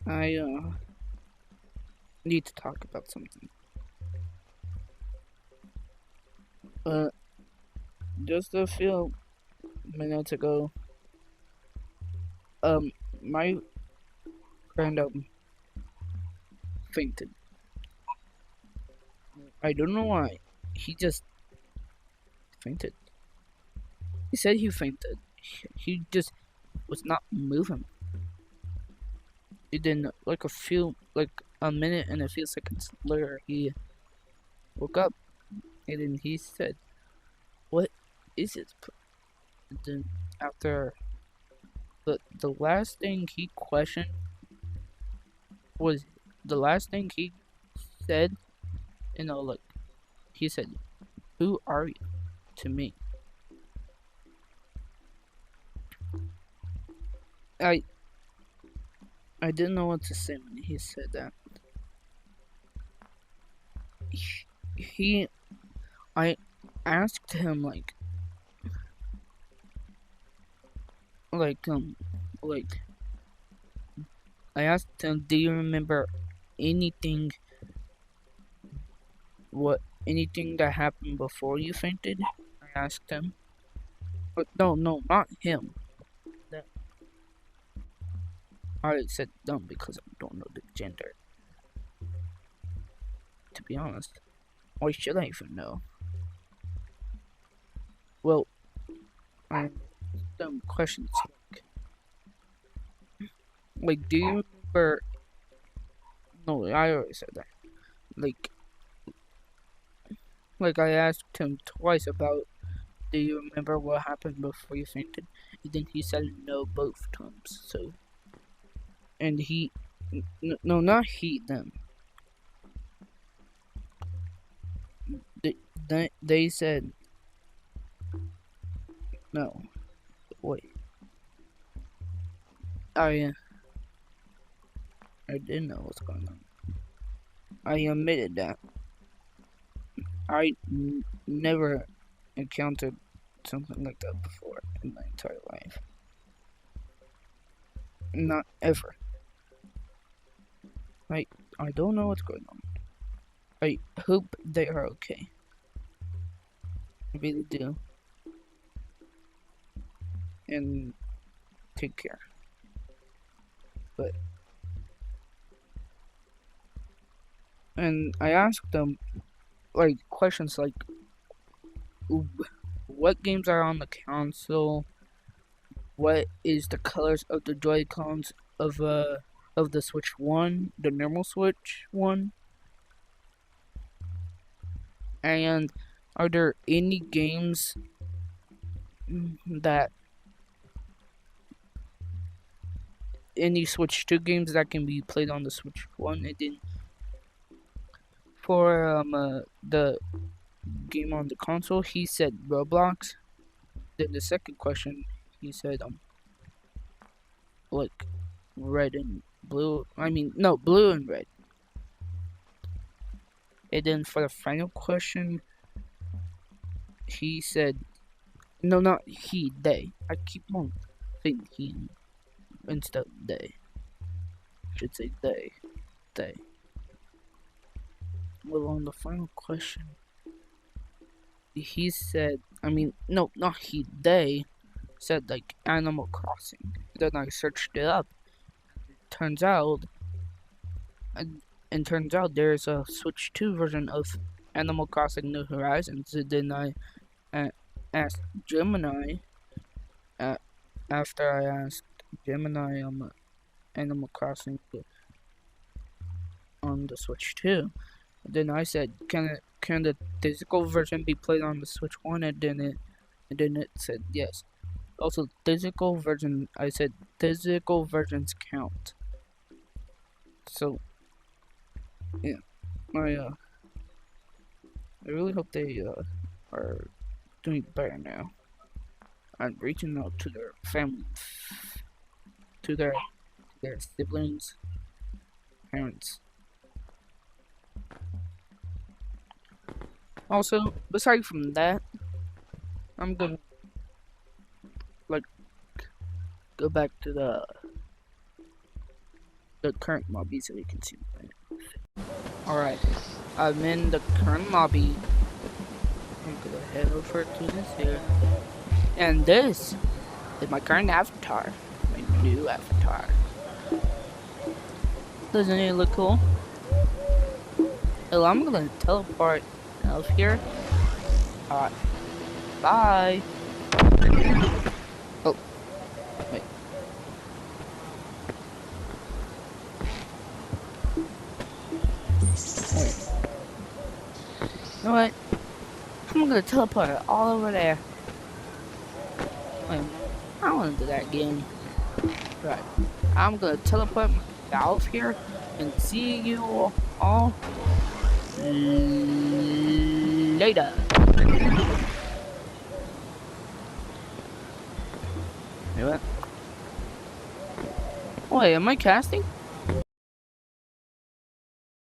I need to talk about something. Uh, just a few minutes ago, um, my friend fainted. I don't know why. He just fainted. He said he fainted. He just was not moving. It didn't like a minute and a few seconds later, he woke up and then he said, "What is it?" And then after the last thing he questioned was the last thing he said, like he said, "Who are you?" to me. I I didn't know what to say when he said that. He I asked him like like I asked him, "Do you remember anything anything that happened before you fainted?" I asked him. But no, not him. I said dumb because I don't know the gender. To be honest, why should I even know? Well, I dumb questions like do you remember? No, I already said that. Like I asked him twice about, "Do you remember what happened before you fainted?" And then he said no both times. So, and no, not he, them. They said no. Wait, I I didn't know what's going on. I admitted that never encountered something like that before in my entire life. Not ever. I I don't know what's going on. I hope they are okay. I really do. And take care. But and I asked them like questions like what games are on the console? What is the colors of the Joy-Cons of the Switch 1, the normal Switch 1? And are there any games that any Switch 2 games that can be played on the Switch 1? And then for the game on the console, he said Roblox. Then the second question, he said like red and blue. I mean, no, blue and red. And then for the final question, he said, no, not he, they. I keep on saying he instead of they. I should say they. They. Well, on the final question, he said, I mean, no, not he, they said like Animal Crossing. Then I searched it up. Turns out, and turns out there's a Switch 2 version of Animal Crossing New Horizons. And then I asked Gemini, uh, after I asked Gemini Animal Crossing on the Switch 2. Then I said, can the physical version be played on the Switch 1? And then it said yes. Also, physical version. I said physical versions count. So yeah, I really hope they are doing better now. I'm reaching out to their family, to their siblings, parents. Also, aside from that, I'm gonna like go back to the current lobby so you can see my outfit. Alright, I'm in the current lobby. I'm gonna head over to this here. And this is my current avatar. My new avatar. Doesn't it look cool? Well, I'm gonna teleport out of here. Alright, bye. Oh, wait. Wait. You know what? I'm gonna teleport all over there. Wait, I don't wanna do that again. Right. I'm gonna teleport out of here and see you all later. Wait, what? Wait, am I casting?